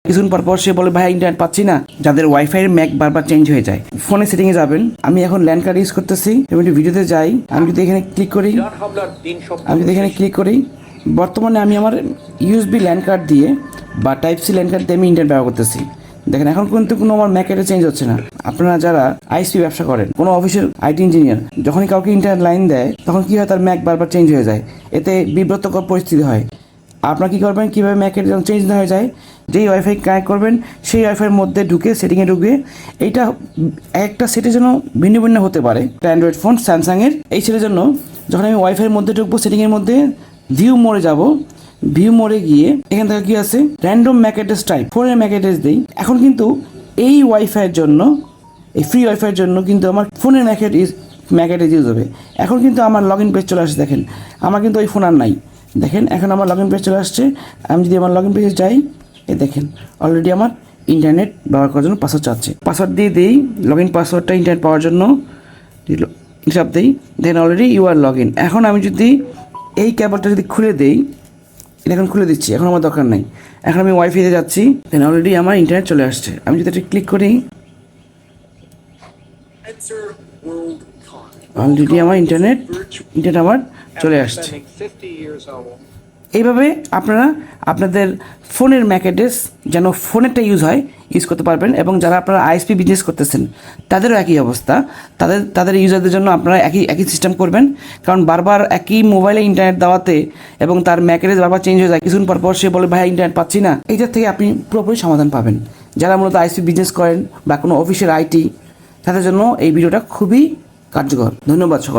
কিছুক্ষণ পর পর সে বলে ভাই ইন্টারনেট পাচ্ছি না। যাদের ওয়াইফাই এর ম্যাক বারবার চেঞ্জ হয়ে যায়, ফোনে সেটিংয়ে যাবেন। আমি এখন ল্যান্ড কার্ড ইউজ করতেছি এবং ভিডিওতে যাই। আমি যদি এখানে ক্লিক করি, বর্তমানে আমি আমার ইউএসবি ল্যান্ড কার্ড দিয়ে বা টাইপ সি ল্যান্ড কার্ড দিয়ে আমি ইন্টারনেট ব্যবহার করতেছি। দেখেন এখন কিন্তু কোনো আমার ম্যাকেটে চেঞ্জ হচ্ছে না। আপনারা যারা আইএসপি ব্যবসা করেন, কোনো অফিসের আইটি ইঞ্জিনিয়ার যখনই কাউকে ইন্টারনেট লাইন দেয়, তখন কী হয়, তার ম্যাক বারবার চেঞ্জ হয়ে যায়। এতে বিব্রতকর পরিস্থিতি হয়। আপনারা কী করবেন, কীভাবে ম্যাকের যেন চেঞ্জ না হয়ে যায়, যেই ওয়াইফাই কানেক্ট করবেন সেই ওয়াইফাইয়ের মধ্যে ঢুকে সেটিংয়ে ঢুকে, এইটা একটা সেটের জন্য ভিন্ন ভিন্ন হতে পারে। অ্যান্ড্রয়েড ফোন স্যামসাংয়ের এই সেটের জন্য যখন আমি ওয়াইফাইয়ের মধ্যে ঢুকবো, সেটিংয়ের মধ্যে ভিউ মোড়ে যাব। ভিউ মোড়ে গিয়ে এখান থেকে কী আছে, র্যান্ডম ম্যাক অ্যাড্রেস টাইপ, ফোনের ম্যাক অ্যাড্রেস দিই। এখন কিন্তু এই ওয়াইফাইয়ের জন্য, এই ফ্রি ওয়াইফাইয়ের জন্য কিন্তু আমার ফোনের ম্যাক অ্যাড্রেস ইউজ হবে। এখন কিন্তু আমার লগ ইন পেজ চলে আসছে। দেখেন আমার কিন্তু ওই ফোন আর নাই। দেখেন এখন আমার লগ ইন পেজ চলে আসছে। আমি যদি আমার লগ ইন পেজে যাই, দেখেন অলরেডি আমার ইন্টারনেট ব্যবহার করার জন্য পাসওয়ার্ড চাচ্ছে। পাসওয়ার্ড দিয়ে দিই, লগ ইন পাসওয়ার্ডটা ইন্টারনেট পাওয়ার জন্য হিসাব দিই। Then already you are log in. এখন আমি যদি এই কেবলটা যদি খুলে দিই, এটা এখন খুলে দিচ্ছি, এখন আমার দরকার নেই। এখন আমি ওয়াইফাইতে যাচ্ছি, দেন অলরেডি আমার ইন্টারনেট চলে আসছে। আমি যদি এটা ক্লিক করি, অলরেডি আমার ইন্টারনেট আমার চলে আসছে। এইভাবে আপনারা আপনাদের ফোনের ম্যাক অ্যাড্রেস যেন ফোনেরটা ইউজ করতে পারবেন। এবং যারা আপনারা আইএসপি বিজনেস করতেছেন, তাদেরও একই অবস্থা। তাদের ইউজারদের জন্য আপনারা একই সিস্টেম করবেন। কারণ বারবার একই মোবাইলে ইন্টারনেট দেওয়াতে এবং তার ম্যাক অ্যাড্রেস বারবার চেঞ্জ হয়ে যায়, কিছুক্ষণ পর পর সে বলে ভাই ইন্টারনেট পাচ্ছি না। এইটার থেকে আপনি পুরোপুরি সমাধান পাবেন। যারা মূলত আইএসপি বিজনেস করেন বা কোনো অফিসের আইটি, তাদের জন্য এই ভিডিওটা খুবই কার্যকর। ধন্যবাদ সকল।